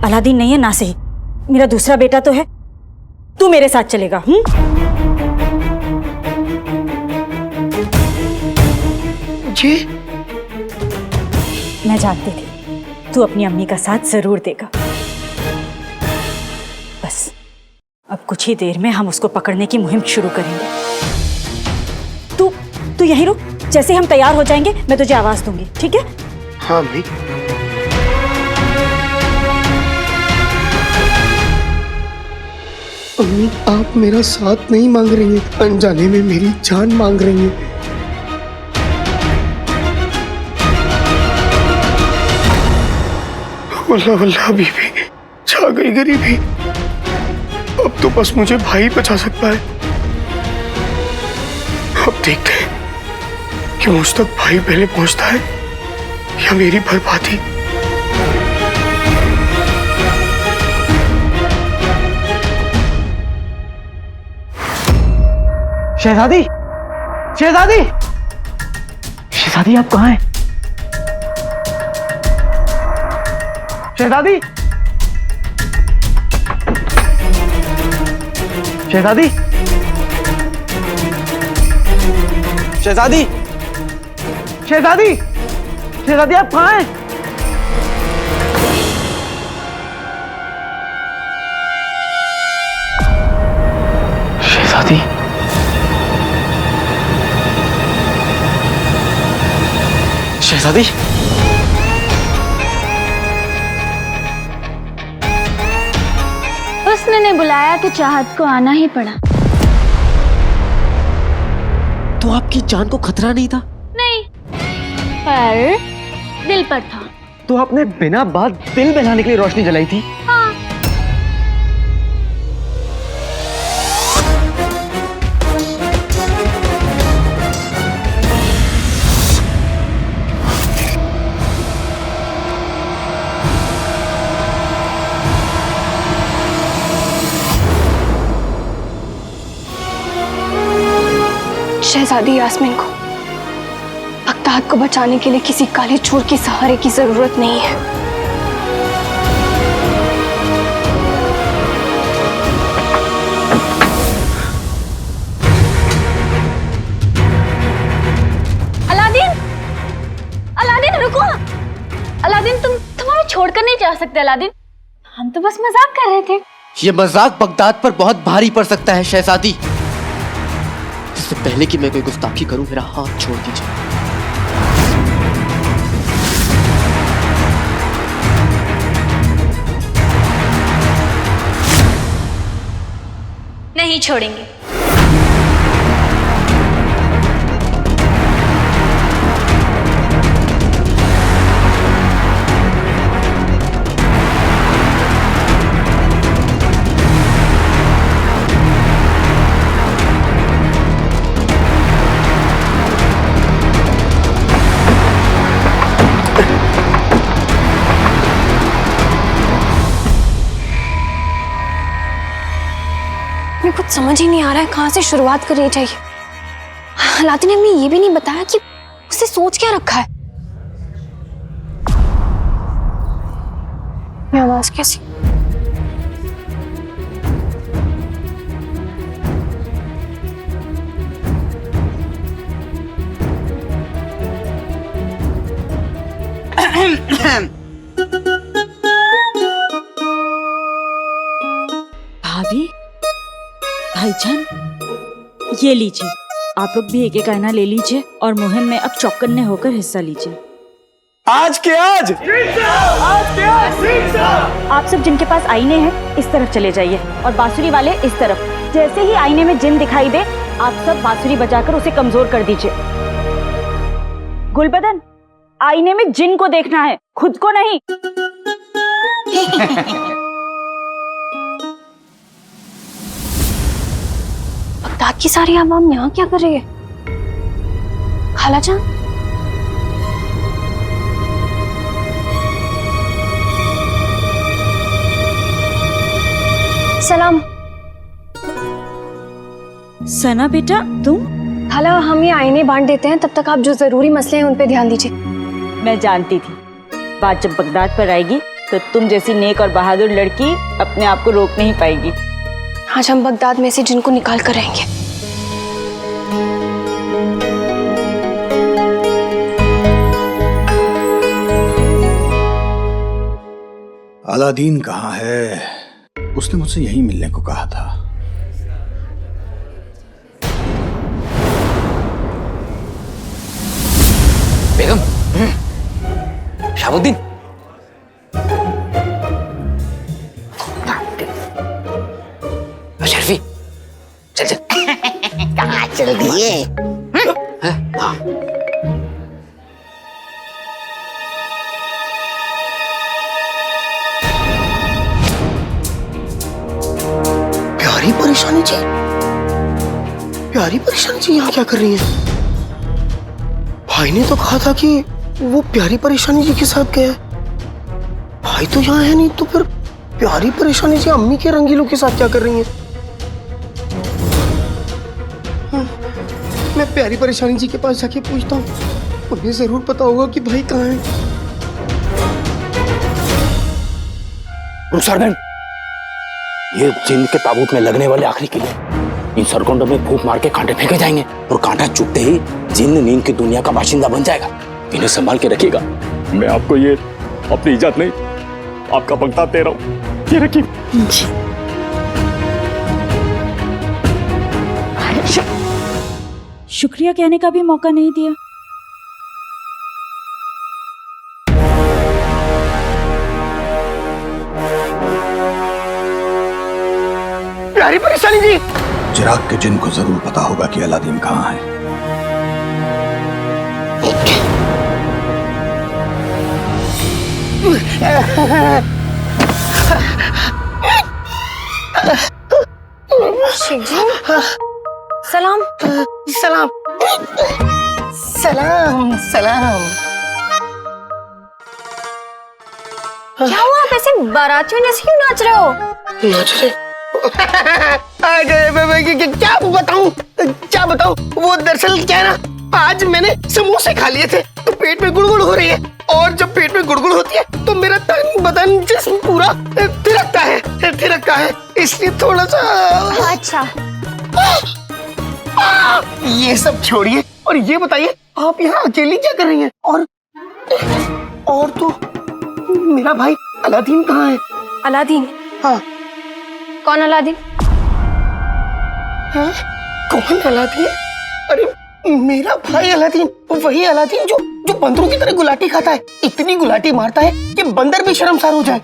Aladdin नहीं है ना सही, मेरा दूसरा बेटा तो है। तू मेरे साथ चलेगा? जी मैं जानती थी तू अपनी अम्मी का साथ जरूर देगा। बस अब कुछ ही देर में हम उसको पकड़ने की मुहिम शुरू करेंगे। तू यहीं रुक, जैसे हम तैयार हो जाएंगे मैं तुझे आवाज दूंगी, ठीक है? हाँ अम्मी। अम्मी आप मेरा साथ नहीं मांग रही हैं, अनजाने में मेरी जान मांग रही हैं। वल्लाह वल्लाह बीबी, छा गई गरीबी। अब तो बस मुझे भाई बचा सकता है। अब देखते हैं कि मुझ तक भाई पहले पहुंचता है या मेरी बर्बादी। शहजादी, शहजादी, शहजादी आप कहाँ हैं? शहजादी, शहजादी, शहजादी, शहजादी, शहजादी आप कहाँ हैं? शहजादी, शहजादी, हुस्न ने बुलाया तो चाहत को आना ही पड़ा। तो आपकी जान को खतरा नहीं था? नहीं, पर दिल पर था। तो आपने बिना बात दिल बहलाने के लिए रोशनी जलाई थी? हाँ। शहजादी यास्मीन को बगदाद को बचाने के लिए किसी काले चोर के सहारे की जरूरत नहीं है। अलादीन, अलादीन रुको। अलादीन तुम हमें छोड़कर नहीं जा सकते। अलादीन, हम तो बस मजाक कर रहे थे। ये मजाक बगदाद पर बहुत भारी पड़ सकता है शहजादी। इससे पहले कि मैं कोई गुस्ताखी करूं, मेरा हाथ छोड़ दीजिए। नहीं छोड़ेंगे। मुझे कुछ समझ ही नहीं आ रहा है कहाँ से शुरुआत करनी चाहिए। अलादीन ने हमें ये भी नहीं बताया कि उसे सोच क्या रखा है। ये आवाज कैसी? भाभी, भाईजान, ये लीजिए। आप लोग भी एक एक आईना ले लीजिए और मुहिम में अब चौकन्ने होकर हिस्सा लीजिए। आज के आज, आप सब जिनके पास आईने हैं इस तरफ चले जाइए और बांसुरी वाले इस तरफ। जैसे ही आईने में जिन दिखाई दे आप सब बांसुरी बजाकर उसे कमजोर कर दीजिए। गुलबदन, आईने में जिन को देखना है, खुद को नहीं। बगदाद की सारी आवाम यहाँ क्या कर रही है? खाला जान, सलाम। सना बेटा, तुम? खाला, हम ये आईने बांट देते हैं, तब तक आप जो जरूरी मसले हैं उन पे ध्यान दीजिए। मैं जानती थी बात जब बगदाद पर आएगी तो तुम जैसी नेक और बहादुर लड़की अपने आप को रोक नहीं पाएगी। आज हम बगदाद में से जिनको निकाल कर रहेंगे। अलादीन कहाँ है? उसने मुझसे यहीं मिलने को कहा था। बेगम, शाहबुद्दीन, शर्फी, चल चल। कहाँ चल दिए? हाँ। प्यारी परेशानी जी, प्यारी परेशानी जी यहाँ क्या कर रही है? भाई ने तो कहा था कि वो प्यारी परेशानी जी के साथ गया है। भाई तो यहाँ है नहीं, तो फिर प्यारी परेशानी जी अम्मी के रंगीलों के साथ क्या कर रही हैं? मैं प्यारी परेशानी जी के पास जाके पूछता हूँ, उन्हें जरूर पता होगा कि भाई कहाँ है। सरगन, ये जिन्न के ताबूत में लगने वाले आखिरी किले, इन सरगुंडों में फूंक मार के कांटे फेंके जाएंगे और कांटा चुभते ही जिन्न नींद की दुनिया का बाशिंदा बन जाएगा। इन्हें संभाल के रखिएगा। मैं आपको ये अपनी इजाजत नहीं, आपका बगदाद दे रहा हूँ, ये रखिए। शुक्रिया कहने का भी मौका नहीं दिया। प्यारी परेशानी जी, चिराग के जिन को जरूर पता होगा कि अलादीन कहाँ है। शेख जी, सलाम। सलाम सलाम सलाम। क्या हुआ, आप ऐसे बारातियों जैसे क्यों नाच रहे हो? नाच रहे? क्या बताऊं? वो दरअसल क्या है ना, आज मैंने समोसे खा लिए थे तो पेट में गुड़गुड़ हो रही है, और जब पेट में गुड़गुड़ होती है तो मेरा तन बदन जिस्म पूरा थिरकता है, इसलिए थोड़ा सा। अच्छा, ये सब छोड़िए और ये बताइए, आप यहाँ अकेली क्या कर रही हैं? और तो मेरा भाई अलादीन कहाँ है? अलादीन? हाँ। कौन अलादीन? हाँ? कौन अलादीन? अरे मेरा भाई अलादीन, वही अलादीन जो बंदरों की तरह गुलाटी खाता है, इतनी गुलाटी मारता है कि बंदर भी शर्मसार हो जाए।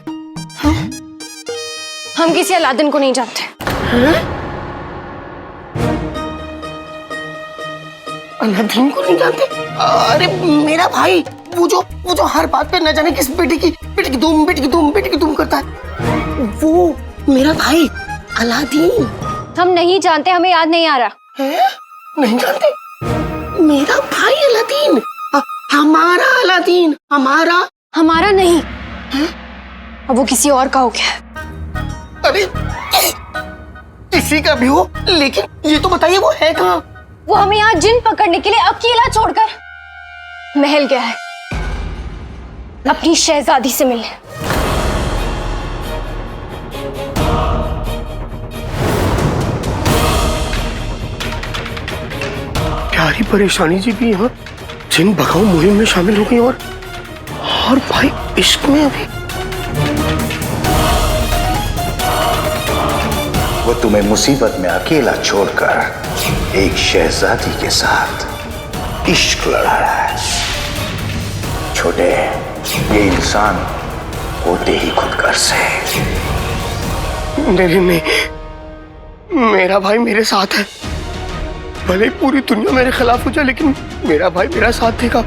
हाँ? हम किसी अलादीन को नहीं जानते। हाँ? अलादीन को नहीं जानते? अरे मेरा भाई, वो जो हर बात पे न जाने किस बेटी की धूम करता है, वो मेरा भाई अलादीन। हम नहीं जानते, हमें याद नहीं आ रहा है? नहीं जानते? मेरा भाई अलादीन, हमारा अलादीन, हमारा नहीं है? अब वो किसी और का हो गया। अरे किसी का भी हो, लेकिन ये तो बताइए वो है कहाँ? वो हमें यहाँ जिन पकड़ने के लिए अकेला छोड़कर महल गया है, अपनी शहजादी से मिलने। प्यारी परेशानी जी भी यहाँ जिन भगाओ मुहिम में शामिल हो गई, और भाई इश्क में अभी। वो तुम्हें मुसीबत में अकेला छोड़कर एक शहजादी के साथ इश्क लड़ा है। छोटे, ये इंसान होते ही खुदगर से। नहीं, मेरा भाई मेरे साथ है। भले पूरी दुनिया मेरे खिलाफ हो जाए, लेकिन मेरा भाई मेरा साथ देगा।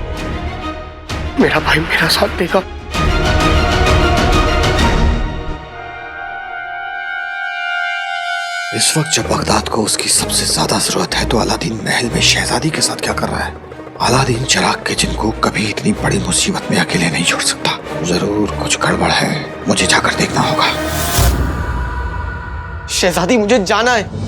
मेरा भाई मेरा साथ देगा। इस वक्त जब बगदाद को उसकी सबसे ज्यादा जरूरत है, तो अलादीन महल में शहजादी के साथ क्या कर रहा है? अलादीन चिराग के जिन को कभी इतनी बड़ी मुसीबत में अकेले नहीं छोड़ सकता। जरूर कुछ गड़बड़ है, मुझे जाकर देखना होगा। शहजादी, मुझे जाना है।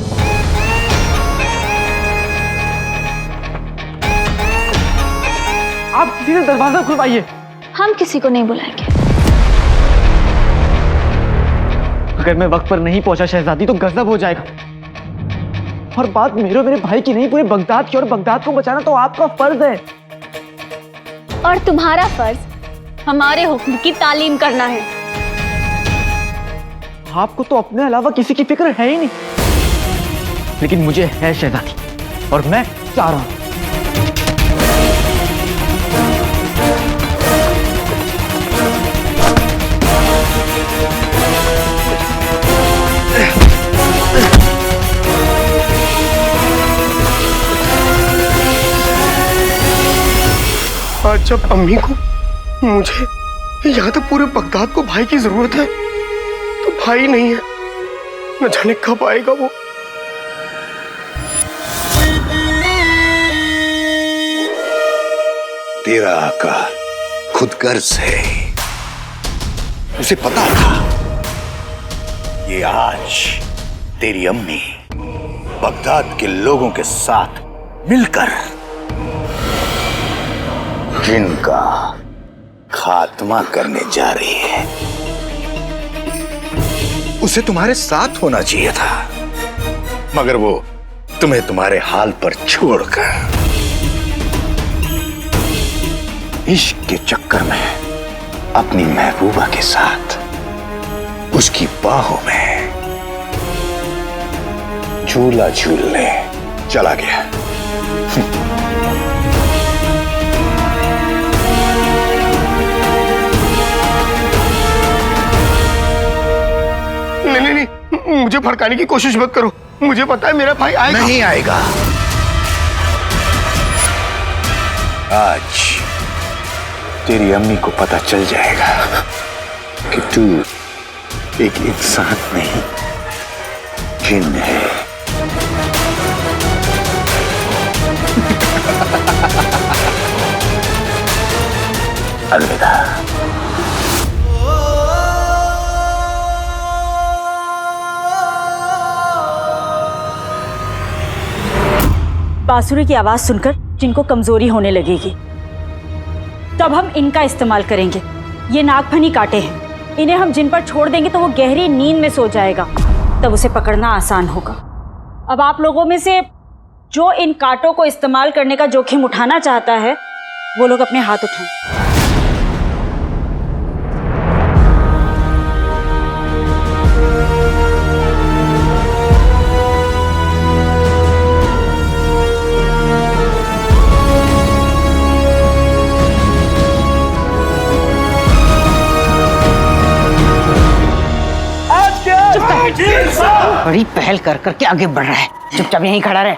आप सीधे दरवाजा खुलवाइए। हम किसी को नहीं बुलाएंगे। अगर मैं वक्त पर नहीं पहुंचा शहजादी तो गजब हो जाएगा। और बात मेरे भाई की नहीं, पूरे बगदाद की, और बगदाद को बचाना तो आपका फर्ज है। और तुम्हारा फर्ज हमारे हुक्म की तालीम करना है। आपको तो अपने अलावा किसी की फिक्र है ही नहीं, लेकिन मुझे है शहजादी, और मैं चाह रहा हूं। आज जब अम्मी को, मुझे, यहाँ तक पूरे बगदाद को भाई की जरूरत है, तो भाई नहीं है। न जाने कब आएगा वो। तेरा आका खुदगर्ज है, उसे पता था ये आज तेरी अम्मी बगदाद के लोगों के साथ मिलकर जिनका खात्मा करने जा रही है। उसे तुम्हारे साथ होना चाहिए था, मगर वो तुम्हें तुम्हारे हाल पर छोड़कर इश्क के चक्कर में अपनी महबूबा के साथ उसकी बाहों में झूला झूलने चला गया। नहीं, मुझे भड़काने की कोशिश मत करो। मुझे पता है मेरा भाई आएगा। नहीं आएगा। आज तेरी अम्मी को पता चल जाएगा कि तू एक इंसान नहीं, जिन है। अलविदा। बांसुरी की आवाज सुनकर जिनको कमजोरी होने लगेगी, तब हम इनका इस्तेमाल करेंगे। ये नागफनी कांटे हैं, इन्हें हम जिन पर छोड़ देंगे तो वो गहरी नींद में सो जाएगा, तब उसे पकड़ना आसान होगा। अब आप लोगों में से जो इन कांटों को इस्तेमाल करने का जोखिम उठाना चाहता है, वो लोग अपने हाथ उठाएं। बड़ी पहल कर करके आगे बढ़ रहा है, चुपचाप यहीं खड़ा रहे।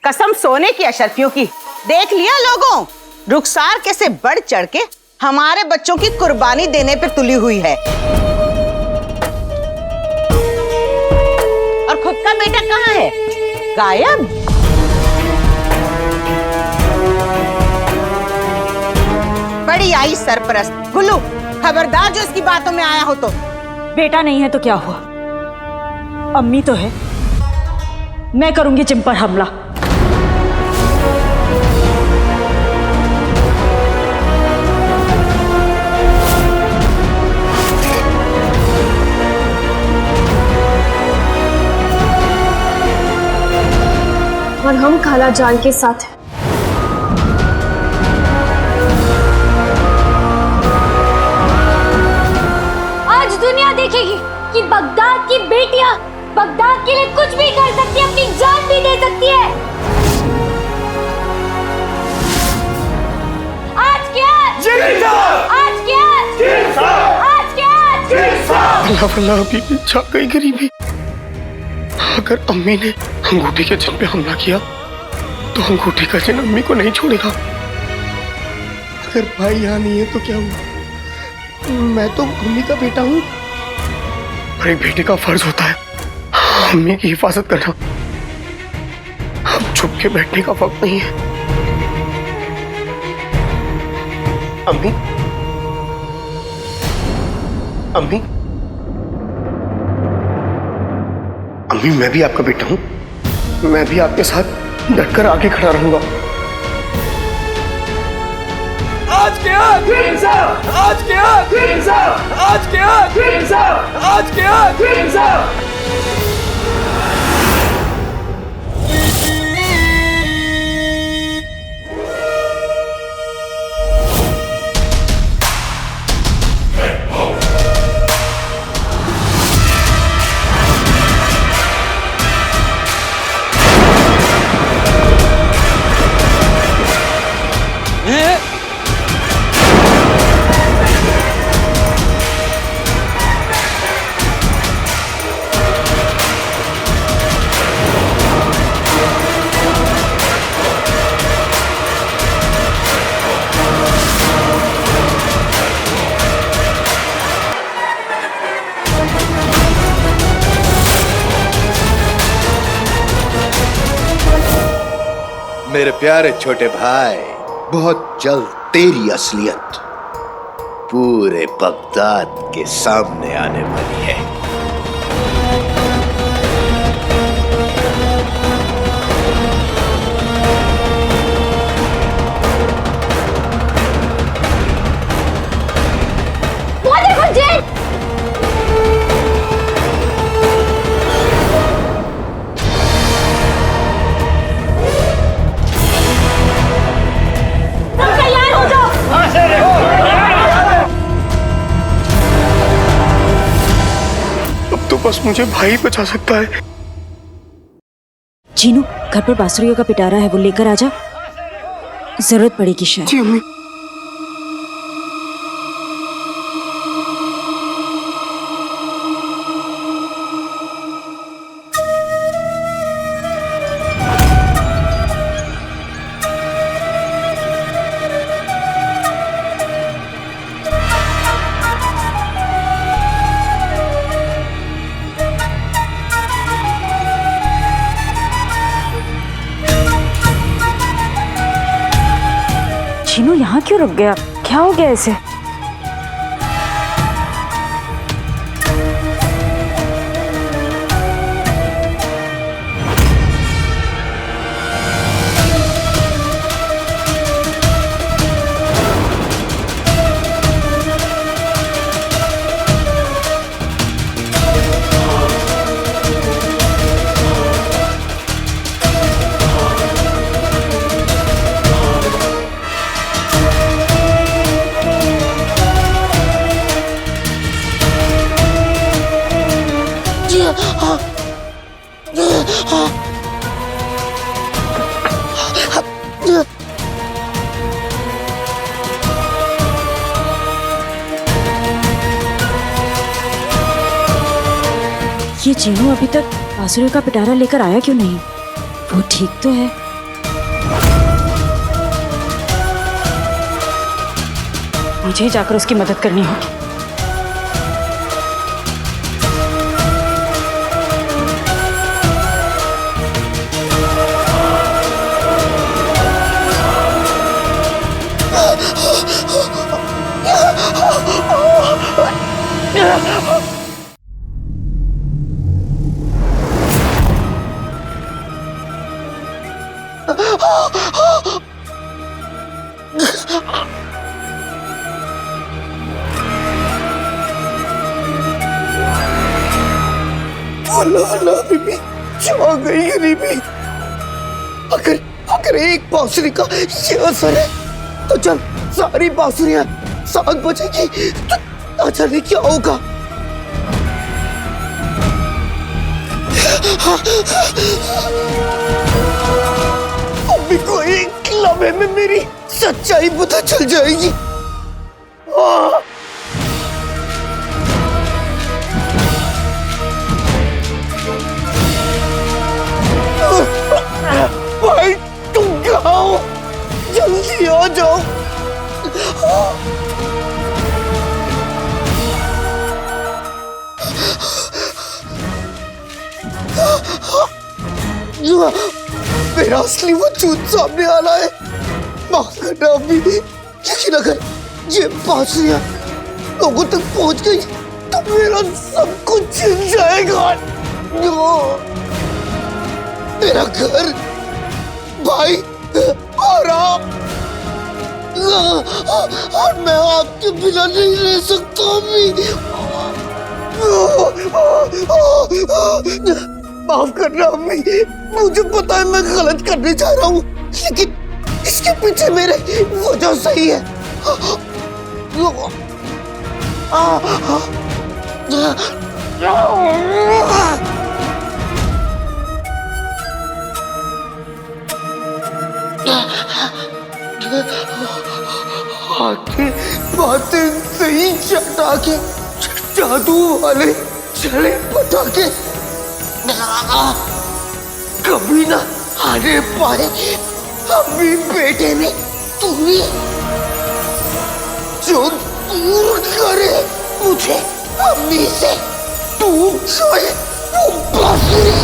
कसम सोने की अशरफियों की। देख लिया लोगों, रुखसार कैसे बढ़ चढ़ के हमारे बच्चों की कुर्बानी देने पे तुली हुई है। और खुद का बेटा कहाँ है? गायब। बड़ी आई सरपरस्त। गुल्लू, खबरदार जो इसकी बातों में आया हो तो। बेटा नहीं है तो क्या हुआ, अम्मी तो है। मैं करूंगी जिम पर हमला। और हम खाला जान के साथ हैं। आज दुनिया देखेगी कि बगदाद की बेटियां बगदाद के लिए कुछ भी कर सकती है, अपनी जान भी दे सकती है। आज क्या? आज क्या? आज क्या? अल्लाह वल्लाह बीबी छा गई गरीबी। अगर अम्मी ने अंगूठी के जिन पे हमला किया तो अंगूठी का जिन अम्मी को नहीं छोड़ेगा। अगर भाई यहाँ नहीं है तो क्या हुआ? मैं तो अम्मी का बेटा हूँ, और एक बेटे का फर्ज होता है अम्मी की हिफाजत करना। हम छुप के बैठने का वक्त नहीं है। अम्मी, अम्मी, अम्मी, मैं भी आपका बेटा हूं। मैं भी आपके साथ डटकर आगे खड़ा रहूंगा। आज के आज इंसाफ, आज के आज इंसाफ, आज के आज इंसाफ, आज के आज इंसाफ। मेरे प्यारे छोटे भाई, बहुत जल्द तेरी असलियत पूरे बगदाद के सामने आने वाली है। वो देखो जेल। तो बस मुझे भाई बचा सकता है। जीनू, घर पर बांसुरियों का पिटारा है, वो लेकर आजा, जरूरत पड़ेगी शायद। जी अम्मी। जीनू यहाँ क्यों रुक गया? क्या हो गया इसे? ये जीनू अभी तक बांसुरी का पिटारा लेकर आया क्यों नहीं? वो ठीक तो है। मुझे ही जाकर उसकी मदद करनी होगी। अल्लाह बीबी, जा गई गरीबी। अगर एक बांसुरी का ये असर है तो जब सारी बांसुरियां साथ बजेगी तो ना जाने क्या होगा। अभी को एक लम्हे में मेरी सच्चाई पता चल जाएगी। भाई तुम कहाँ हो? जल्दी आ जाओ। मेरा असली वजूद सामने आ रहा है। माफ करना अभी, लेकिन अगर ये बांसुरियां लोगों तक पहुंच गई तो मेरा सब कुछ छिन जाएगा। मेरा घर, भाई, आराम, और मैं आपके बिना नहीं रह सकता अम्मी। माफ करना अम्मी, मुझे पता है मैं गलत करने जा रहा हूँ, लेकिन इसके पीछे मेरे वजह सही है। बातें सही चटा के जादू वाले चले पटाखे कभी ना आने पाए अम्मी बेटे में तुम्हें जो दूर करे मुझे अम्मी से, तू चाहे वो बांसुरी।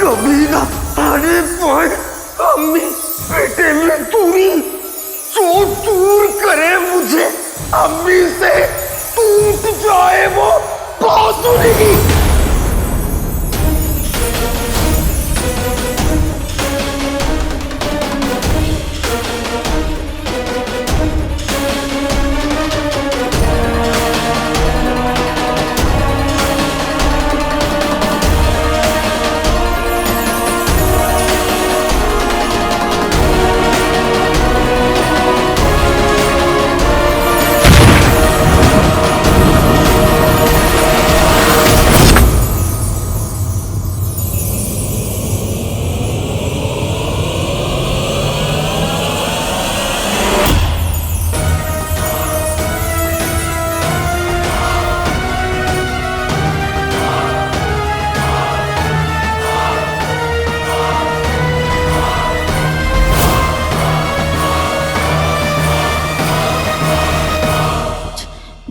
कभी ना आने पाए अम्मी बेटे में दूरी, जो दूर करे मुझे अम्मी से, टूट जाए वो बांसुरी।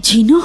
जीनू,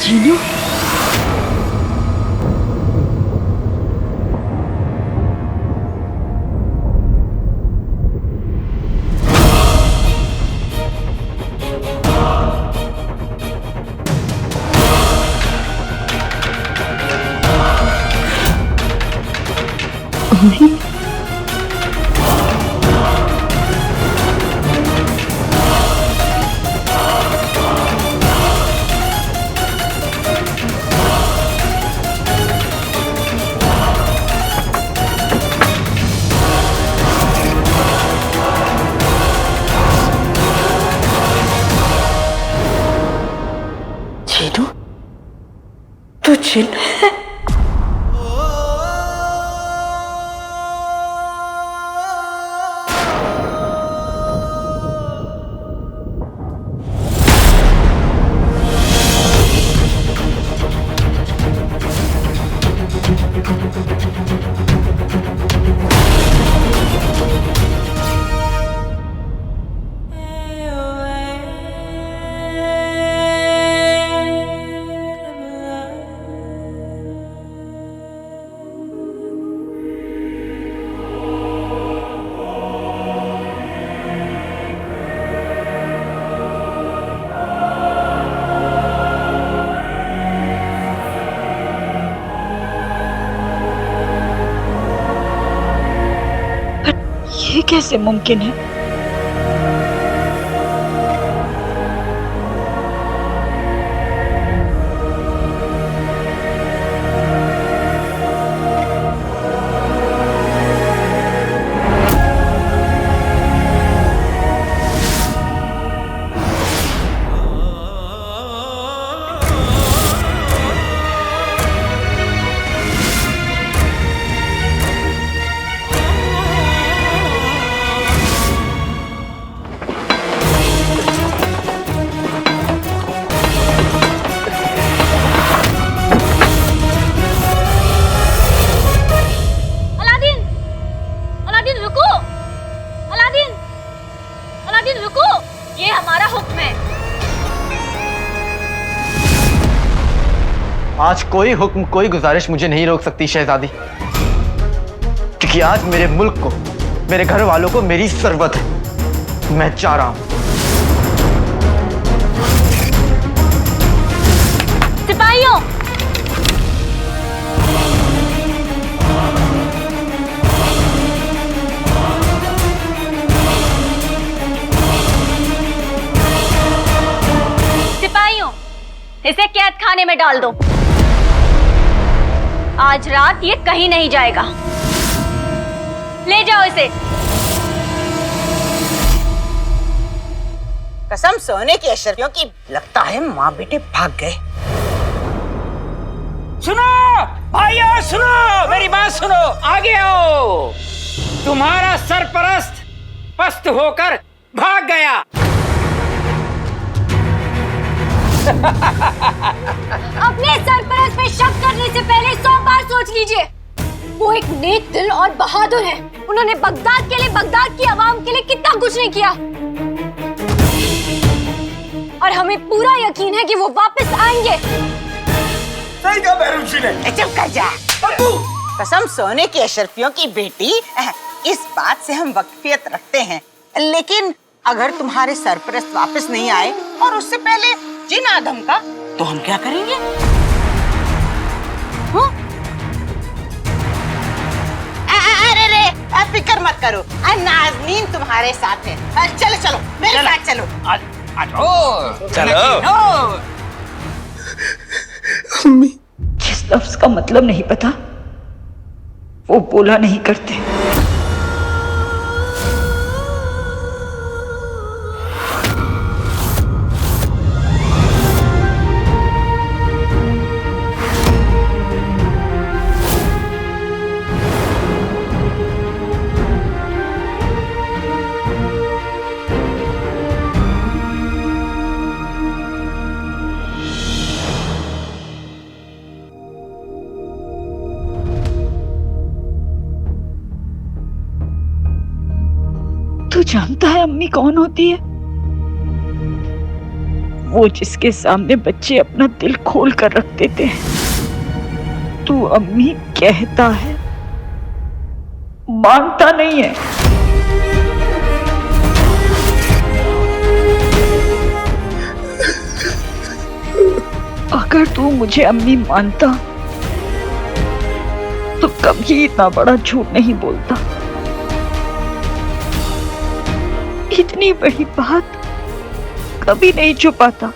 जीनू, जीनू, तू जिन है? ये कैसे मुमकिन है? हमारा हुक्म है। आज कोई हुक्म, कोई गुजारिश मुझे नहीं रोक सकती शहजादी, क्योंकि आज मेरे मुल्क को, मेरे घर वालों को मेरी जरूरत है। मैं जा रहा हूं। सिपाहियों, सिपाहियों, इसे कैद खाने में डाल दो। आज रात ये कहीं नहीं जाएगा। ले जाओ इसे। कसम सोने की अशरफियों की, लगता है माँ बेटे भाग गए। सुनो भाइयों, सुनो मेरी बात सुनो, आगे आओ। तुम्हारा सरपरस्त पस्त होकर भाग गया। अपने सरपरस्त पे शक करने से पहले 100 बार सोच लीजिए। वो एक नेक दिल और बहादुर है। उन्होंने बगदाद के लिए, बगदाद की आवाम के लिए कितना कुछ नहीं किया, और हमें पूरा यकीन है कि वो वापस आएंगे। सही कहा बहरूजी ने। चुप कर जा। कसम सोने की अशरफियों की बेटी, इस बात से हम वाकिफियत रखते हैं, लेकिन अगर तुम्हारे सरपरस्त वापस नहीं आए और उससे पहले जिन आदम का, तो हम क्या करेंगे? अरे रे, फिक्र मत करो, नाज़नीन तुम्हारे साथ है। चलो चलो मेरे साथ चलो। चलो। अम्मी, जिस लफ्ज का मतलब नहीं पता वो बोला नहीं करते। तू जानता है अम्मी कौन होती है? वो जिसके सामने बच्चे अपना दिल खोल कर रख देते हैं। तू अम्मी कहता है, मानता नहीं है। अगर तू मुझे अम्मी मानता तो कभी इतना बड़ा झूठ नहीं बोलता। इतनी बड़ी बात कभी नहीं छुपाता।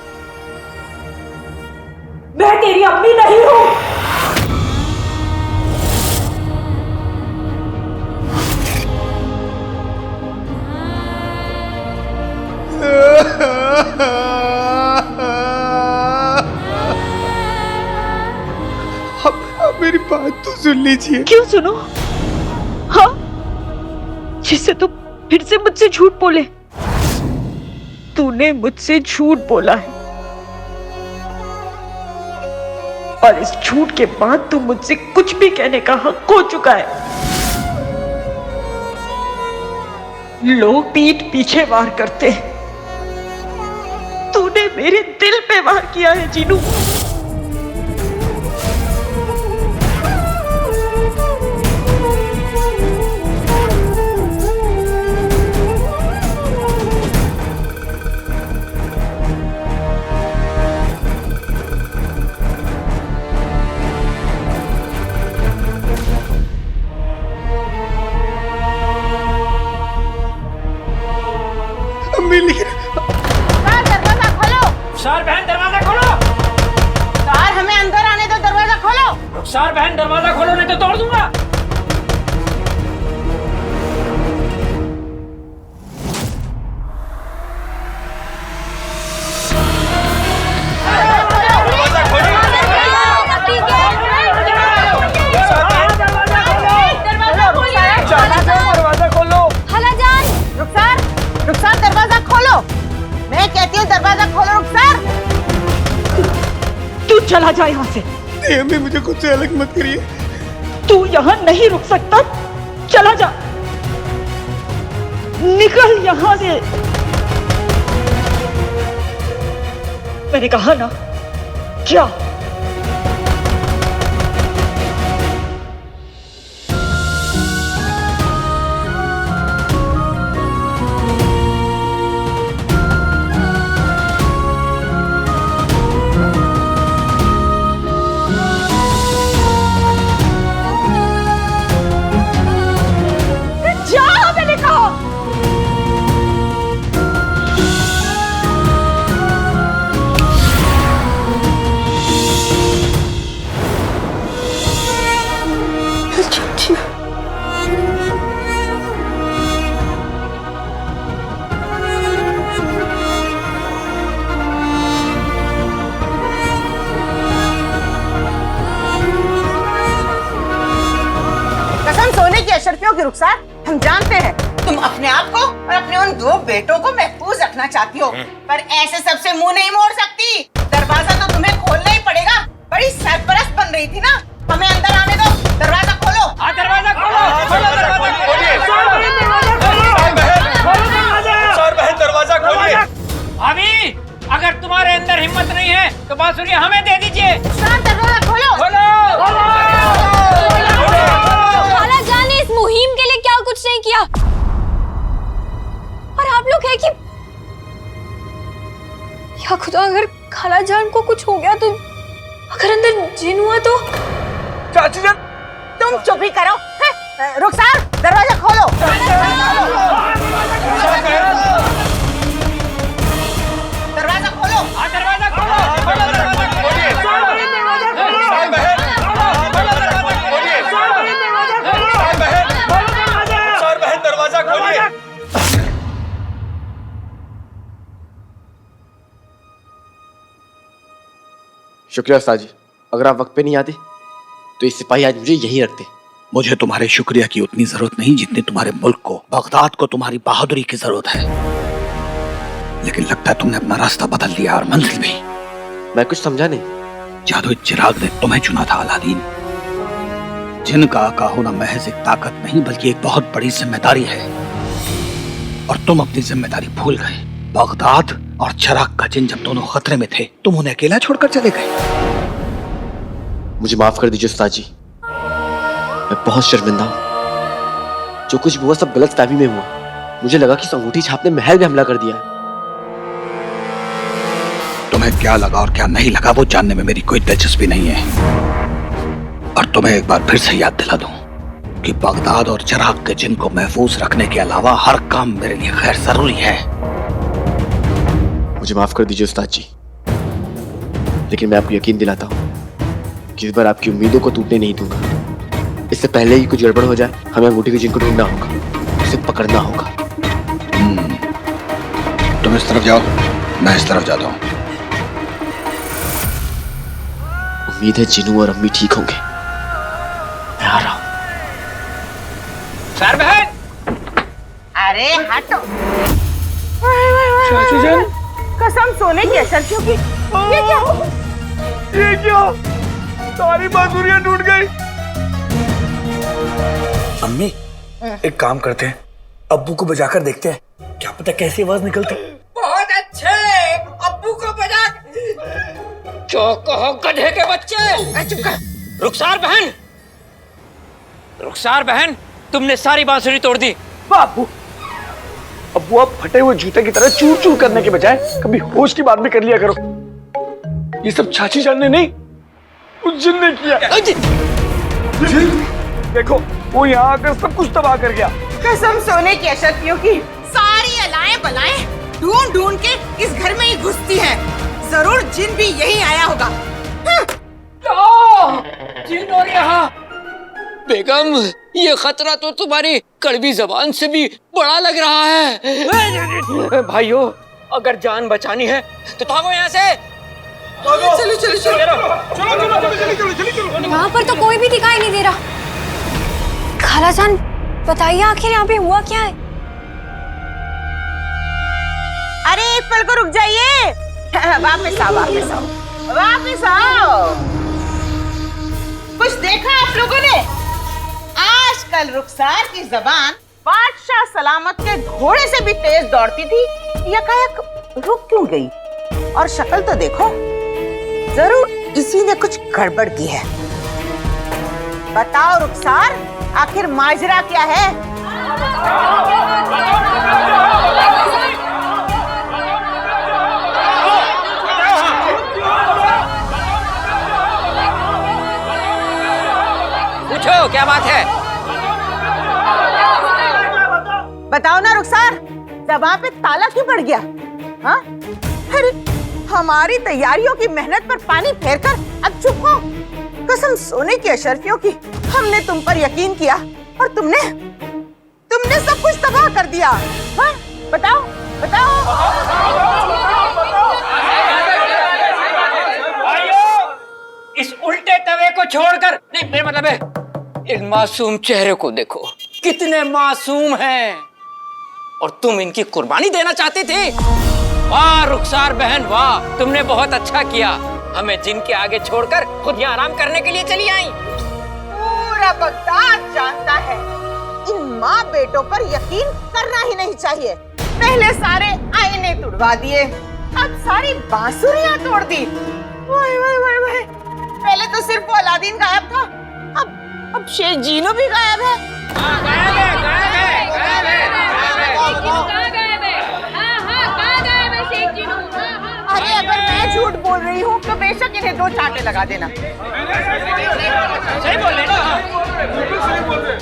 मैं तेरी अम्मी नहीं हूं। अब मेरी बात तो सुन लीजिए। क्यों सुनो? हाँ, जिससे तू फिर से मुझसे झूठ बोले। तूने मुझसे झूठ बोला है, और इस झूठ के बाद तू मुझसे कुछ भी कहने का हक खो चुका है। लोग पीठ पीछे वार करते हैं, तूने मेरे दिल पे वार किया है जीनू। दरवाजा खोलो। रुखसार बहन दरवाजा खोलो। कार, हमें अंदर आने दो, दरवाजा खोलो। रुखसार बहन दरवाजा खोलो, नहीं तो तोड़ दूंगा। दरवाजा खोलो। खालाजान, रुखसार दरवाजा खोलो। मैं कहती हूँ दरवाजा खोलो रुखसार। तू चला जा यहाँ से। अम्मी, मुझे खुद से अलग मत करिए। तू यहाँ नहीं रुक सकता, चला जा, निकल यहाँ से। मैंने कहा ना, क्या? अशरफियों की रुखसार, हम जानते हैं तुम अपने आप को और अपने उन 2 बेटों को महफूज रखना चाहती हो, पर ऐसे सबसे मुंह नहीं मोड़ सकती। दरवाजा तो तुम्हें खोलना ही पड़ेगा। बड़ी सरपरस्त बन रही थी ना, हमें अंदर आने दो। दरवाजा खोलो। दरवाजा खोलो। दरवाजा खोलिए। अभी अगर तुम्हारे अंदर हिम्मत नहीं है तो बांसुरी हमें दे दीजिए। दरवाजा खोलो। खाला जान ने इस मुहिम के लिए क्या कुछ नहीं किया, और आप लोग है कि या खुदा, अगर खाला जान को कुछ हो गया तो, अगर अंदर जिन हुआ तो? चाची जान, तुम चुप ही करो। रुखसार, दरवाजा खोलो। दरवाजा खोलो। दरवाजा दरवाजा खोलिए। शुक्रिया उस्ताद जी, अगर आप वक्त पे नहीं आते तो ये सिपाही आज मुझे यहीं रखते। मुझे तुम्हारे शुक्रिया की उतनी जरूरत नहीं जितनी तुम्हारे मुल्क को, बगदाद को तुम्हारी बहादुरी की जरूरत है। लेकिन लगता है तुमने अपना रास्ता बदल लिया और मंजिल भी। मैं कुछ समझा नहीं। जादू चिराग ने तुम्हें चुना था अलादीन। जिन का आका होना महज एक ताकत नहीं बल्कि एक बहुत बड़ी जिम्मेदारी है, और तुम अपनी जिम्मेदारी भूल गए। बगदाद और चिराग का जिन जब दोनों खतरे में थे, तुम उन्हें अकेला छोड़कर चले गए। मुझे माफ कर दीजिए उस्ताद जी, मैं बहुत शर्मिंदा हूँ। जो कुछ भी हुआ सब गलत फहमी में हुआ। मुझे लगा कि इस अंगूठी छाप ने महल में हमला कर दिया है। तुम्हें क्या लगा और क्या नहीं लगा वो जानने में मेरी कोई दिलचस्पी नहीं है। और तुम्हें एक बार फिर से याद दिला दूं कि बगदाद और चिराग के जिन को महफूज रखने के अलावा हर काम मेरे लिए खैर जरूरी है। मुझे माफ कर दीजिए उस्ताद जी, लेकिन मैं आपको यकीन दिलाता हूँ कि इस बार आपकी उम्मीदों को टूटने नहीं दूंगा। इससे पहले ही कुछ गड़बड़ हो जाए, हमें अंगूठी के जिन को ढूंढना होगा, उसे पकड़ना होगा। तुम इस तरफ जाओ, मैं इस तरफ जाता हूँ। उम्मीद है जिनू और अम्मी ठीक होंगे। मैं आ रहा हूँ। सर बहन, अरे हटो। चाची जान, कसम सोने की अशरफियों की। ये क्या? ये क्या? सारी बांसुरियां टूट गई। अम्मी, एक काम करते हैं, अब्बू को बजाकर देखते हैं, क्या पता कैसी आवाज निकलती। बहुत अच्छे, अब्बू को बजा। जो कहो गधे के बच्चे। चुप कर। रुखसार बहन, तुमने सारी बांसुरी तोड़ दी। अब्बू, अब्बू आप फटे हुए जूते की तरह चूर चूर करने के बजाय कभी होश की बात भी कर लिया करो। ये सब चाची जान ने नहीं, उस जिन ने किया। जिन? देखो, वो यहाँ आकर सब कुछ तबाह कर गया। कसम सोने की अशरफियों की, सारी अलाएं बलाएं ढूंढ ढूंढ के इस घर में ही घुसती है। जरूर जिन भी यही आया होगा। जिन और यहाँ। बेगम, ये खतरा तो तुम्हारी कड़वी जबान से भी बड़ा लग रहा है। भाइयों, अगर जान बचानी है तो भागो यहाँ से। चलो चलो चलो। यहाँ पर तो कोई भी दिखाई नहीं दे रहा। खाला जान, बताइए आखिर यहाँ पे हुआ क्या है? अरे एक पल को रुक जाइए। वापस आओ, वापस आओ, वापस आओ। कुछ देखा आप लोगों ने? आजकल रुखसार की जबान बादशाह सलामत के घोड़े से भी तेज दौड़ती थी, यकायक रुक क्यों गई? और शक्ल तो देखो, जरूर इसी ने कुछ गड़बड़ की है। बताओ रुखसार, आखिर माजरा क्या है? पूछो क्या बात है। बताओ ना रुखसार, जबां पे ताला क्यों पड़ गया? हाँ? अरे हमारी तैयारियों की मेहनत पर पानी फेरकर अब चुप हो। कसम सोने की अशरफियों की, हमने तुम पर यकीन किया और तुमने सब कुछ तबाह कर दिया। हाँ? बताओ बताओ। इस उल्टे तवे को छोड़कर, नहीं मेरा मतलब है इन मासूम चेहरे को देखो, कितने मासूम हैं, और तुम इनकी कुर्बानी देना चाहते थे। वाह रुखसार बहन वाह, तुमने बहुत अच्छा किया, हमें जिनके आगे छोड़कर खुद यहाँ आराम करने के लिए चली आई। पूरा बगदाद जानता है इन माँ बेटों पर यकीन करना ही नहीं चाहिए। पहले सारे आईने तुड़वा दिए, अब सारी बांसुरियां तोड़ दी। वाह वाह वाह वाह, पहले तो सिर्फ वो अलादीन गायब था, अब शेख जीनो भी गायब है। गायब है, गायब है, गायब है, अरे अगर मैं झूठ बोल रही हूँ तो बेशक इन्हें 2 चांटे लगा देना। सही बोल रहे ना।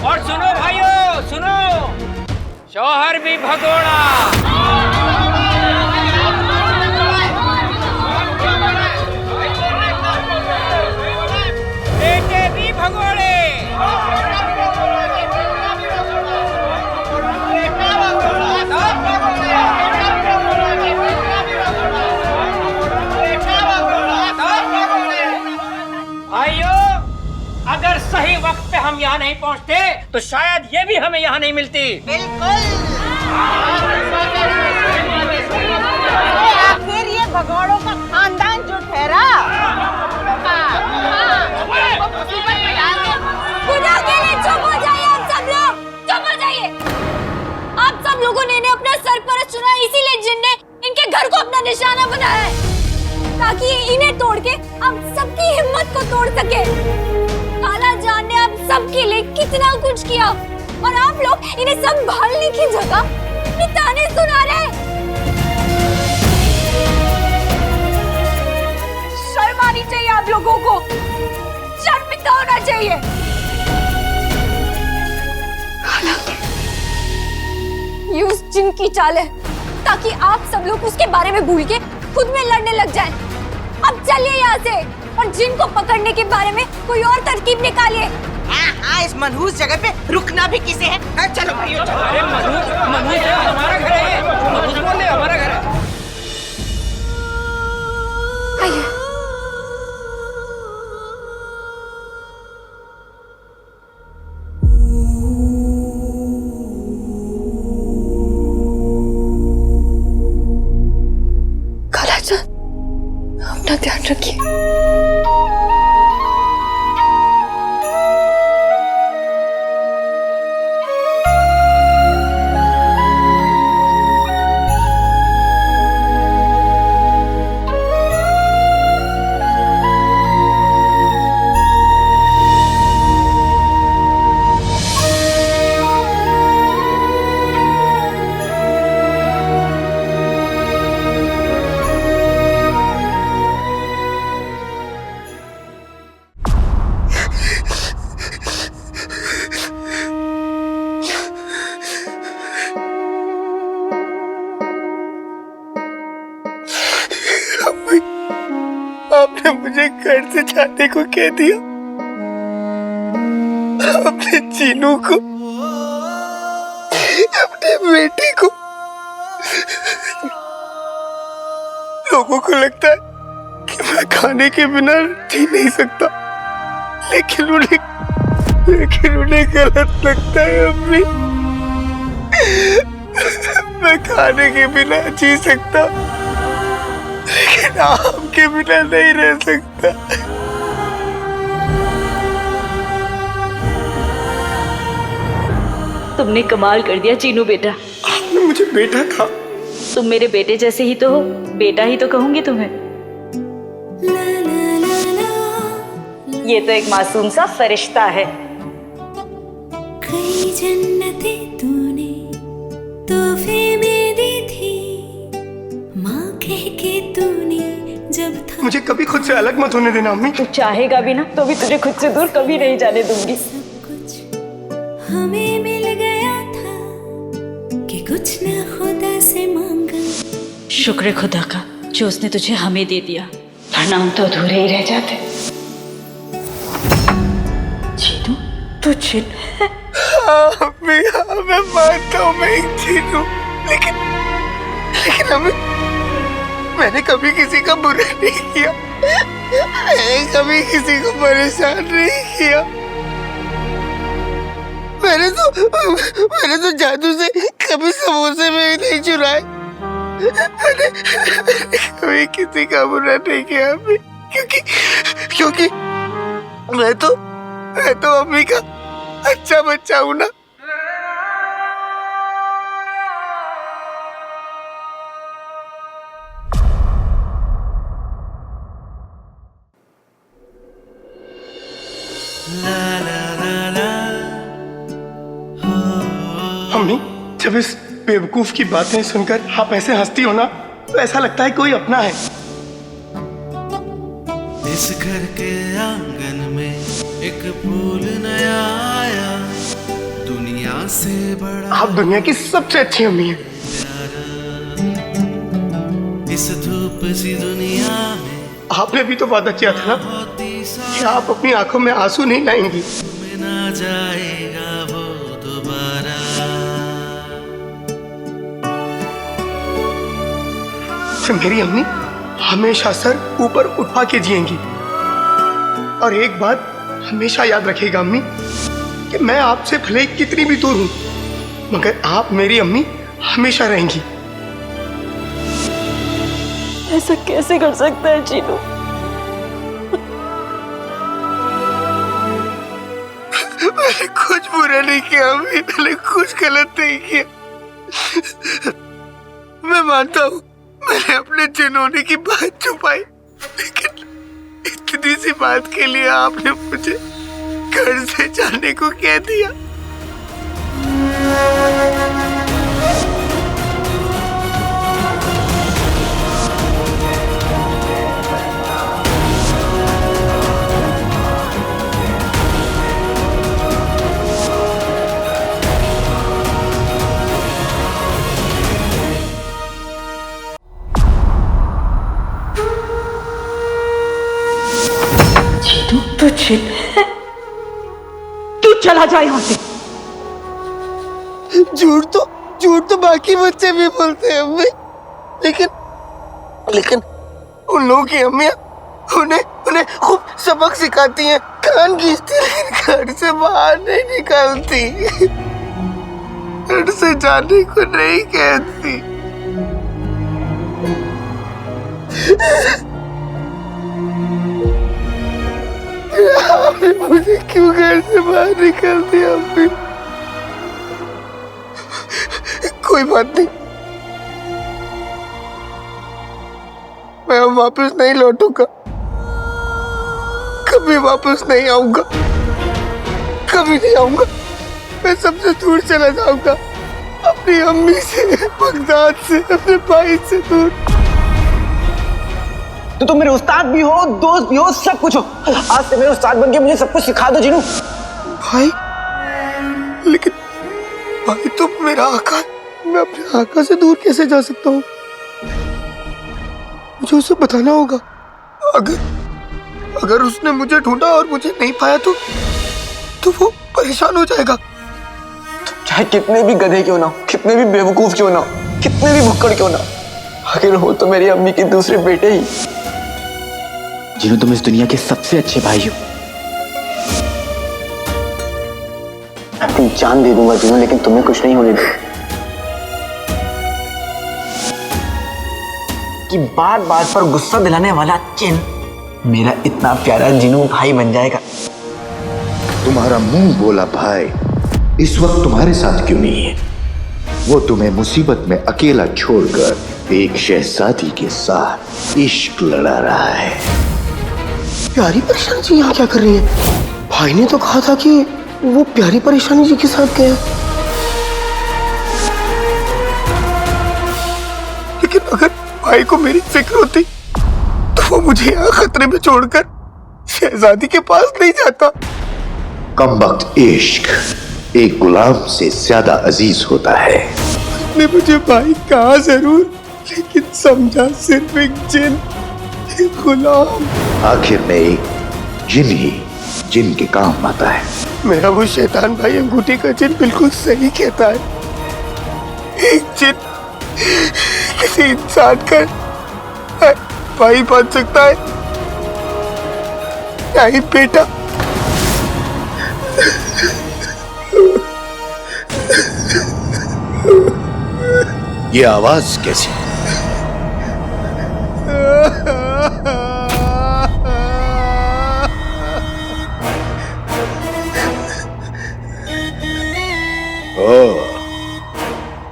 और सुनो भाइयों सुनो, शौहर भी भगोड़ा, बेटे भी भगोड़े। भाइयों अगर सही वक्त पे हम यहाँ नहीं पहुँचते तो शायद ये भी हमें यहाँ नहीं मिलती। बिल्कुल। आखिर ये भगोड़ों का खानदान जो ठहरा, खुदा के लिए चुप हो जाइए आप सब लोग, चुप हो जाइए। आप सब लोगों ने इन्हें अपना सरपरस्त चुना, इसीलिए जिन ने इनके घर को अपना निशाना बनाया है, ताकि इन्हें तोड़ के आप सबकी हिम्मत को तोड़ सके। काला जान ने आप सबके लिए कितना कुछ किया, और आप लोग इन्हें संभालने की जगह अपने ताने सुना रहे हैं। शर्म आनी चाहिए आप लोगों को, शर्मिंदा होना चाहिए। ये उस जिन की चाल है, ताकि आप सब लोग उसके बारे में भूल के खुद में लड़ने लग जाएं। अब चलिए यहाँ से, और जिन को पकड़ने के बारे में कोई और तरकीब निकालिए। हाँ, इस मनहूस जगह पे रुकना भी किसे है? चलो भाइयों चलो। अरे मनहूस है, हमारा घर है, मनहूस बोल रहे हमारा घर है। आइए। कालाजान, अपना ध्यान रखिए। आपने मुझे घर से जाने को कह दिया, अपने चीनू को, अपने बेटे को। लोगों को लगता है कि मैं खाने के बिना जी नहीं सकता, लेकिन उन्हें गलत लगता है अम्मी। मैं खाने के बिना जी सकता, लेकिन आपके बिना नहीं रह सकता। तुमने कमाल कर दिया चीनू बेटा। आपने मुझे बेटा कहा, तुम मेरे बेटे जैसे ही तो हो, बेटा ही तो कहूंगी तुम्हें। ये तो एक मासूम सा फरिश्ता है। कई जन्नतें तूने तोहफे में दी थी, माँ कह के तूने जब था। मुझे कभी खुद से अलग मत होने देना अम्मी। तू चाहेगा भी ना तो भी तुझे खुद से दूर कभी नहीं जाने दूंगी। सब कुछ हमें मिल गया था कि कुछ न खुदा से मांगा। शुक्र है खुदा का जो उसने तुझे हमें दे दिया, वरना हम तो अधूरे ही रह जाते। चीनू, तू चिन है? अम्मी, मैं मानता हूँ मैं एक चीन हूँ, लेकिन अम्मी, मैंने कभी किसी का बुरा नहीं किया, मैंने कभी किसी को परेशान नहीं किया। मैंने तो जादू से कभी समोसे में भी नहीं चुराए। मैंने कभी किसी का बुरा नहीं किया अम्मी, क्योंकि मैं तो अम्मी का अच्छा बच्चा हूँ ना। अम्मी, जब इस बेवकूफ की बातें सुनकर आप ऐसे हंसती हो ना, तो ऐसा लगता है कोई अपना है। इस घर के आंगन में एक फूल नया आया, दुनिया से बड़ा। आप दुनिया की सबसे अच्छी अम्मी हैं। इस धूप सी दुनिया में आपने भी तो वादा किया था ना कि आप अपनी आंखों में आंसू नहीं लाएंगी। ना जाएगा वो दोबारा। मेरी अम्मी हमेशा सर ऊपर उठा के जिएंगी। और एक बात हमेशा याद रखिएगा अम्मी, कि मैं आपसे भले कितनी भी दूर हूं, मगर आप मेरी अम्मी हमेशा रहेंगी। ऐसा कैसे कर सकता है चीनू? मैंने कुछ बुरा नहीं किया अम्मी, मैंने कुछ गलत नहीं किया। मैं मानता हूँ मैंने अपने जिन होने की बात छुपाई, लेकिन इतनी सी बात के लिए आपने मुझे घर से जाने को कह दिया। तू चिन है? तू चला जा यहाँ से। झूठ तो बाकी बच्चे भी बोलते हैं अम्मी, लेकिन उन लोगों की अम्मियां उन्हें खूब सबक सिखाती हैं, कान खींचती, लेकिन घर से बाहर नहीं निकालती, घर से जाने को नहीं कहती। आपने मुझे क्यों घर से बाहर निकाल दिया अम्मी? कोई बात नहीं, मैं अब वापस नहीं लौटूंगा, कभी वापस नहीं आऊंगा, कभी नहीं आऊंगा। मैं सबसे दूर चला जाऊंगा, अपनी अम्मी से, बगदाद से, अपने भाई से दूर। तो तुम मेरे उस्ताद भी हो, दोस्त भी हो, सब कुछ हो। आज से मेरे उस्ताद बन के मुझे सब कुछ सिखा दो जीनू। भाई, लेकिन भाई तो मेरा आका, मैं अपने आका से दूर कैसे जा सकता हूँ? मुझे उसे बताना होगा। अगर उसने मुझे ढूंढा और मुझे नहीं पाया तो वो परेशान हो जाएगा। चाहे कितने भी गधे क्यों ना हो, कितने भी बेवकूफ क्यों ना हो, कितने भी भुक्कड़ क्यों ना, आखिर हो तो मेरी अम्मी के दूसरे बेटे ही। जिन्हों तुम इस दुनिया के सबसे अच्छे भाई हो। मैं अपनी जान दे दूंगा जिन्हों, लेकिन तुम्हें कुछ नहीं होने दूंगा। कि बार बार पर गुस्सा दिलाने वाला चिन मेरा इतना प्यारा जिनू भाई बन जाएगा। तुम्हारा मुंह बोला भाई इस वक्त तुम्हारे साथ क्यों नहीं है? वो तुम्हें मुसीबत में अकेला छोड़कर एक शहजादी के साथ इश्क लड़ा रहा है। प्यारी परेशानी जी यहाँ क्या कर रही है? भाई ने तो कहा था कि वो प्यारी परेशानी जी के साथ गया। लेकिन अगर भाई को मेरी फिक्र होती तो वो मुझे यहाँ खतरे में छोड़कर शहजादी के पास नहीं जाता। कमबख्त इश्क एक गुलाम से ज्यादा अजीज होता है। ने मुझे भाई कहा जरूर, लेकिन समझा सिर्फ एक जिन, एक गुलाम। आखिर में एक जिन ही जिन के काम आता है। मेरा वो शैतान भाई अंगूठी का जिन बिल्कुल सही कहता है। एक जिन किसी इंसान का भाई बन सकता है, क्या ही बेटा। ये आवाज कैसी? ओह,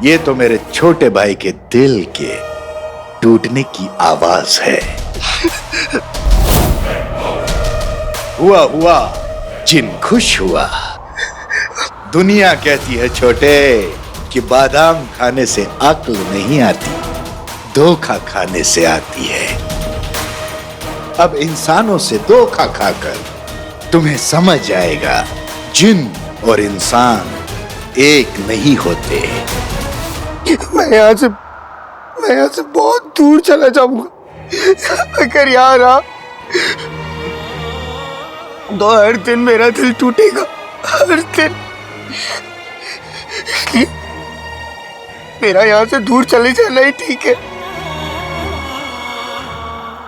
ये तो मेरे छोटे भाई के दिल के टूटने की आवाज है। हुआ हुआ, जिन खुश हुआ। दुनिया कहती है छोटे कि बादाम खाने से अक्ल नहीं आती, धोखा खाने से आती है। अब इंसानों से धोखा खाकर तुम्हें समझ आएगा, जिन और इंसान एक नहीं होते। मैं यहाँ से बहुत दूर चला जाऊंगा अगर यहाँ रहा तो हर दिन मेरा दिल टूटेगा, हर दिन। मेरा यहाँ से दूर चले जाना ही ठीक है।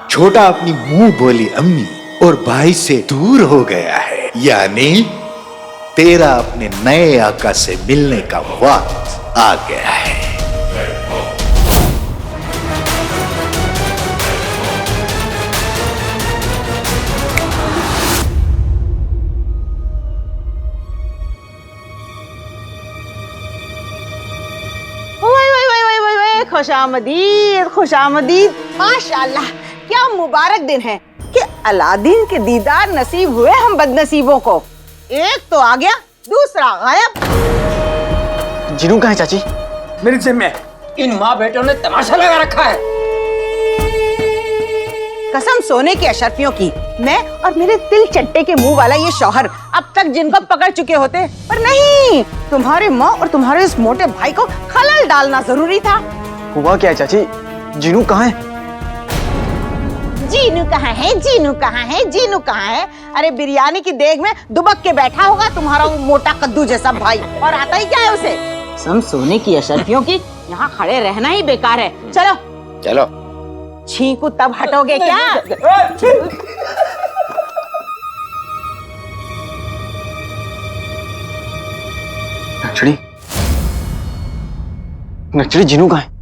छोटा अपनी मुंह बोली अम्मी और भाई से दूर हो गया है, यानी तेरा अपने नए आका से मिलने का वक्त आ गया है। खुशामदीद, खुशामदीद। माशाल्लाह, क्या मुबारक दिन है कि अलादीन के दीदार नसीब हुए हम बदनसीबों को। एक तो आ गया, दूसरा गायब। जिनू कहाँ है चाची? मेरे जिम्मे है। इन माँ बेटों ने तमाशा लगा रखा है। कसम सोने के अशरफियों की, मैं और मेरे तिल चट्टे के मुंह वाला ये शौहर अब तक जिनको पकड़ चुके होते, पर नहीं, तुम्हारे माँ और तुम्हारे इस मोटे भाई को खलल डालना जरूरी था। हुआ क्या है चाची? जीनू कहाँ है? जीनू कहाँ है? जीनू कहाँ है? जीनू कहाँ है? अरे बिरयानी की देग में दुबक के बैठा होगा तुम्हारा वो मोटा कद्दू जैसा भाई, और आता ही क्या है उसे। सम सोने की अशरफियों की, यहाँ खड़े रहना ही बेकार है। चलो चलो। छींकू तब हटोगे क्या? नक्चड़ी जीनू कहाँ है?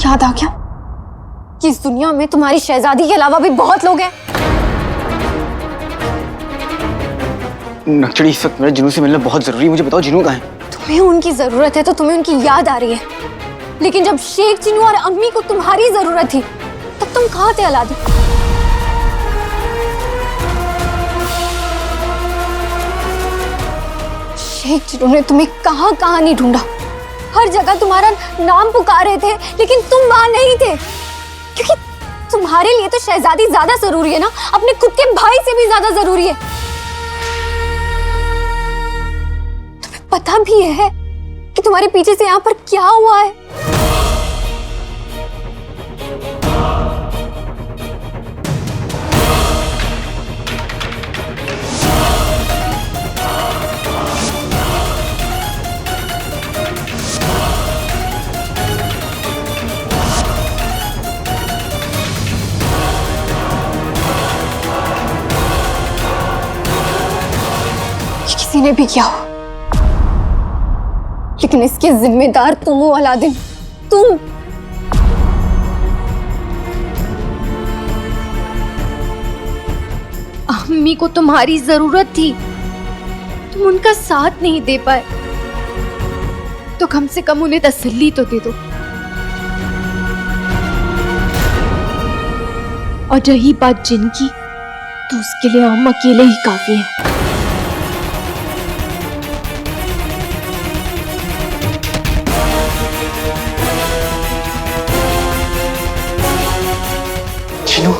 याद आ गया कि इस दुनिया में तुम्हारी शहजादी के अलावा भी बहुत लोग हैं। नक्चड़ी, इस वक्त मेरा जिनू से मिलना बहुत जरूरी है। मुझे बताओ जिनू कहाँ है? तुम्हें उनकी जरूरत है तो तुम्हें उनकी याद आ रही है, लेकिन जब शेख जिनू और अम्मी को तुम्हारी जरूरत थी तब तुम कहाँ थे अलादीन? शेख जिनू ने तुम्हें कहाँ कहाँ नहीं ढूंढा, हर जगह तुम्हारा नाम पुकार रहे थे, लेकिन तुम वहां नहीं थे, क्योंकि तुम्हारे लिए तो शहजादी ज्यादा जरूरी है ना, अपने खुद के भाई से भी ज्यादा जरूरी है। तुम्हें पता भी है कि तुम्हारे पीछे से यहाँ पर क्या हुआ है? किसी ने भी किया हो, लेकिन इसके जिम्मेदार तुम हो अलादीन, तुम। अम्मी को तुम्हारी जरूरत थी, तुम उनका साथ नहीं दे पाए, तो कम से कम उन्हें तसल्ली तो दे दो। और रही बात जिन की, तो उसके लिए हम अकेले ही काफी हैं। चिनू,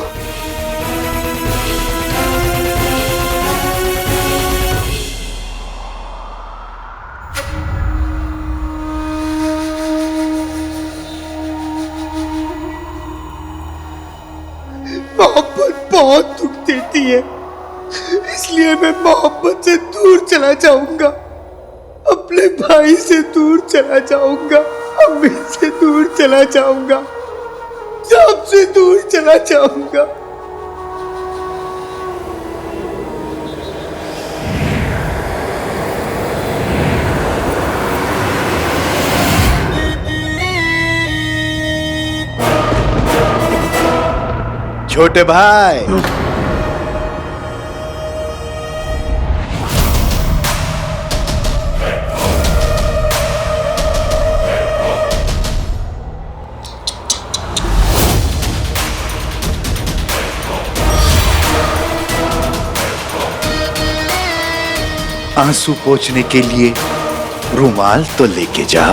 मोहब्बत बहुत दुख देती है, इसलिए मैं मोहब्बत से दूर चला जाऊंगा, अपने भाई से दूर चला जाऊंगा, अम्मी से दूर चला जाऊंगा, सबसे दूर चला जाऊंगा। छोटे भाई, आंसू पोंछने के लिए रुमाल तो लेके जा।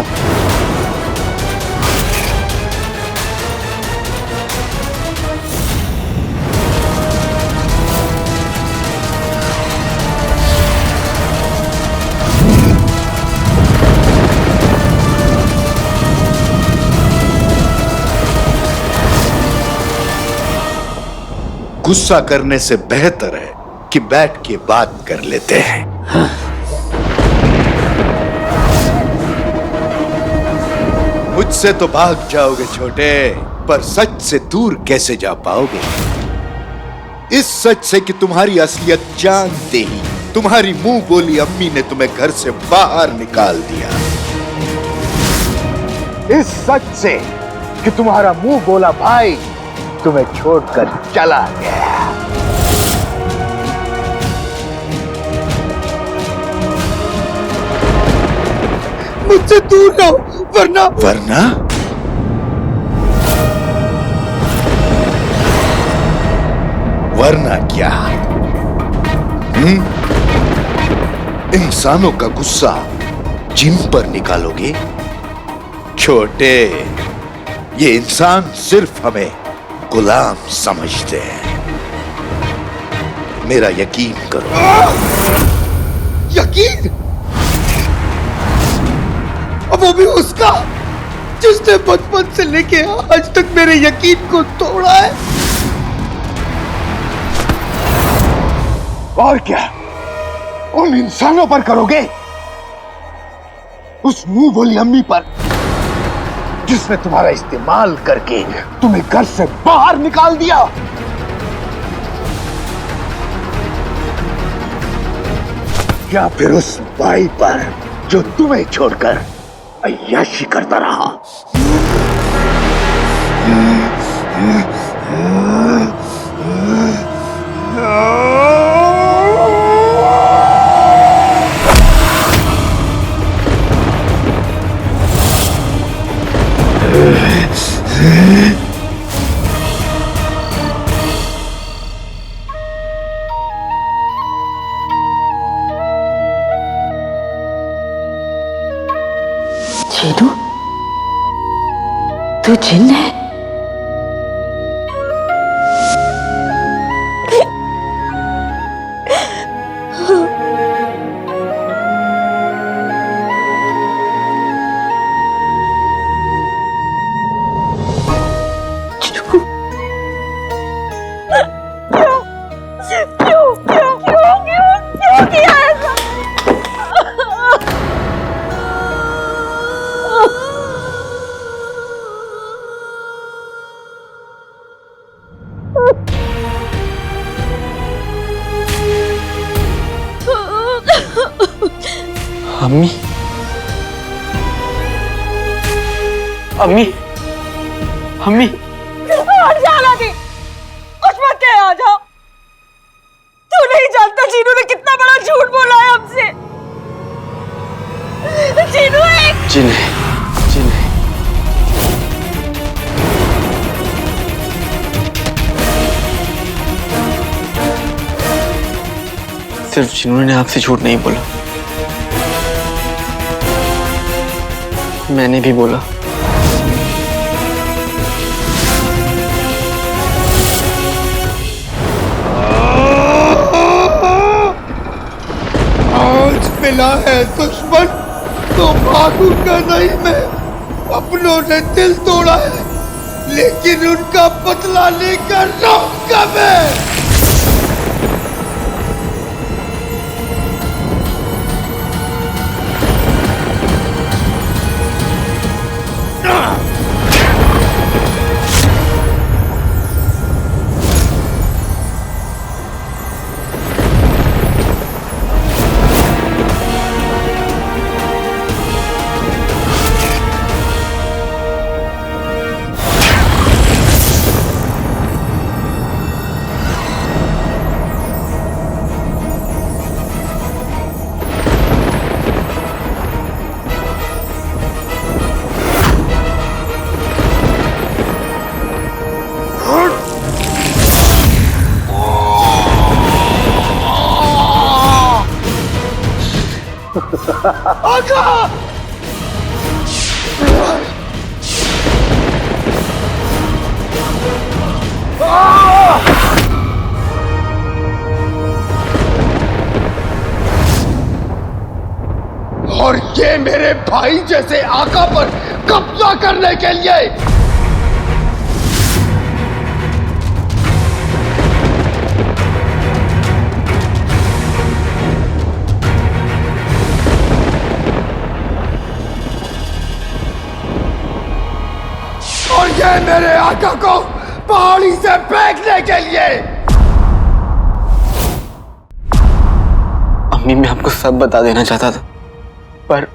गुस्सा करने से बेहतर है कि बैठ के बात कर लेते हैं। मुझसे तो भाग जाओगे छोटे, पर सच से दूर कैसे जा पाओगे? इस सच से कि तुम्हारी असलियत जानते ही तुम्हारी मुंह बोली अम्मी ने तुम्हें घर से बाहर निकाल दिया। इस सच से कि तुम्हारा मुंह बोला भाई तुम्हें छोड़कर चला गया। मुझसे दूर रहो, वरना वरना वरना क्या? इंसानों का गुस्सा जिन पर निकालोगे? छोटे, ये इंसान सिर्फ हमें गुलाम समझते हैं। मेरा यकीन करो। यकीन? अब वो भी उसका, जिसने बचपन से लेके आज तक मेरे यकीन को तोड़ा है। और क्या उन इंसानों पर करोगे? उस मुंह बोली अम्मी पर, जिसने तुम्हारा इस्तेमाल करके तुम्हें घर से बाहर निकाल दिया। या फिर उस भाई पर जो तुम्हें छोड़कर अय्याशी करता रहा। चीनू, तू जिन है? क्यों किया ऐसा? अम्मी, अम्मी, अम्मी, हट जाना थी, कुछ मत कहे, आ जाओ। तू नहीं जानता चीनू ने कितना बड़ा झूठ बोला है हमसे। चीनू एक जी नहीं, जी नहीं। सिर्फ जिन्होंने ने आपसे झूठ नहीं बोला, मैंने भी बोला। आज मिला है दुश्मन तो भागूंगा नहीं मैं। अपनों ने दिल तोड़ा है लेकिन उनका बदला लेकर रहूंगा मैं। आका! और ये मेरे भाई जैसे आका पर कब्जा करने के लिए और ये मेरे आका को पहाड़ी से फेंकने के लिए। अम्मी, मैं आपको सब बता देना चाहता था पर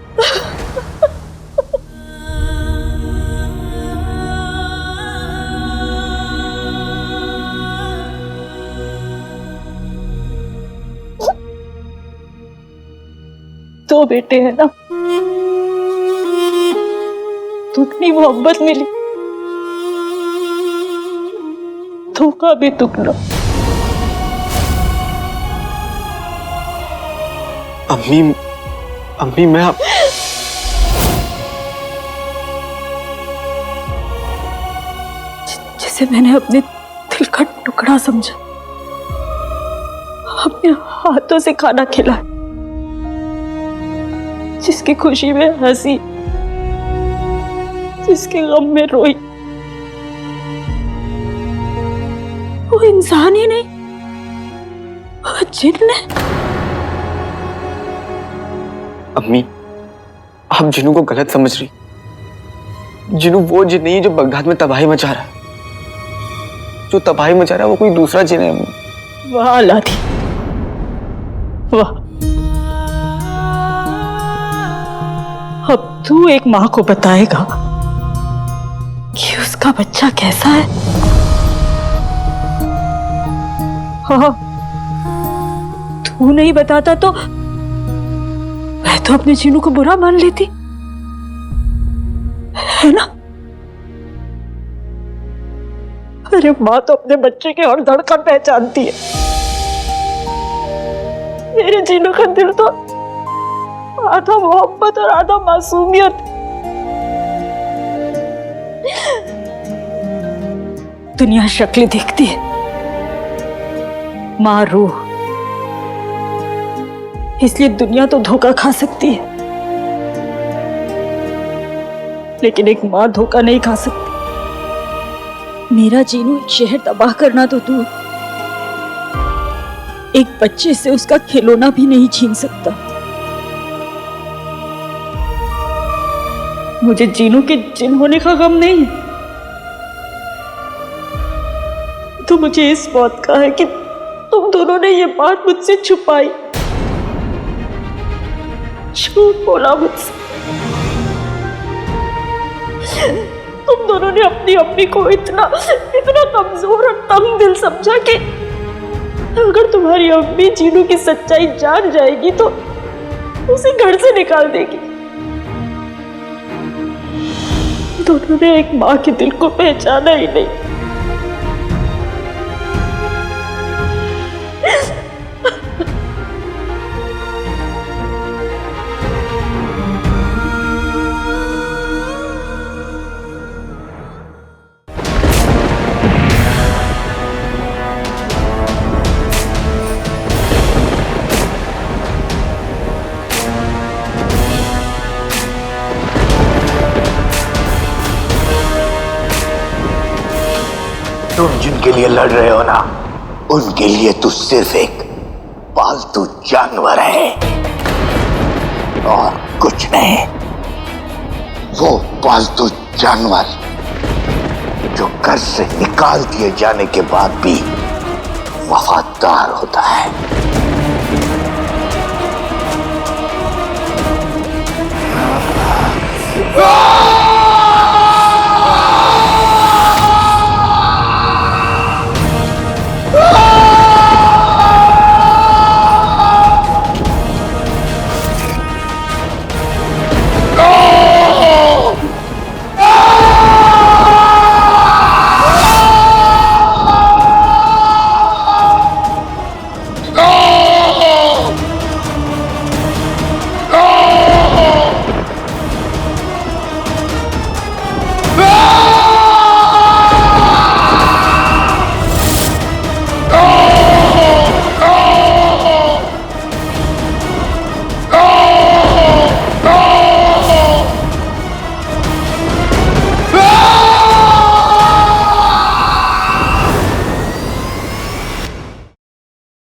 दो बेटे हैं ना, दुगनी मोहब्बत मिली, धोखा भी दुगना। अम्मी मैं आप जिसे मैंने अपने दिल का टुकड़ा समझा, अपने हाथों से खाना खिलाया, जिसकी खुशी में हंसी, जिसके गम में रोई, वो इंसान ही नहीं, वो जिन्न है। अम्मी, आप जिन्नू को गलत समझ रही। जिन्नू वो जिन नहीं है जो बगदाद में तबाही मचा रहा है। जो तबाही मचा रहा है वो कोई दूसरा जिन है अम्मी। वाह अलादीन, वाह। अब तू एक माँ को बताएगा कि उसका बच्चा कैसा है। हाँ, तू नहीं बताता तो मैं तो अपने जीनू को बुरा मान लेती, है ना? अरे माँ तो अपने बच्चे के हर धड़कन पहचानती है। मेरे जीनू का दिल तो आधा मोहब्बत और आधा मासूमियत। दुनिया शक्ल देखती है, माँ रूह। इसलिए दुनिया तो धोखा खा सकती है, लेकिन एक माँ धोखा नहीं खा सकती। मेरा जीनू एक शहर तबाह करना तो दूर, एक बच्चे से उसका खिलौना भी नहीं छीन सकता। मुझे जीनू के जिन होने का गम नहीं है, तो मुझे इस बात का है कि तुम दोनों ने ये बात मुझसे छुपाई, झूठ बोला मुझसे। तुम दोनों ने अपनी अम्मी को इतना कमजोर और तंग दिल समझा कि अगर तुम्हारी अम्मी जीनू की सच्चाई जान जाएगी तो उसे घर से निकाल देगी। दोनों ने एक माँ के दिल को पहचाना ही नहीं। तुम जिनके लिए लड़ रहे हो ना, उनके लिए तू सिर्फ एक पालतू जानवर है और कुछ नहीं। वो पालतू जानवर जो घर से निकाल दिए जाने के बाद भी वफादार होता है। Ah!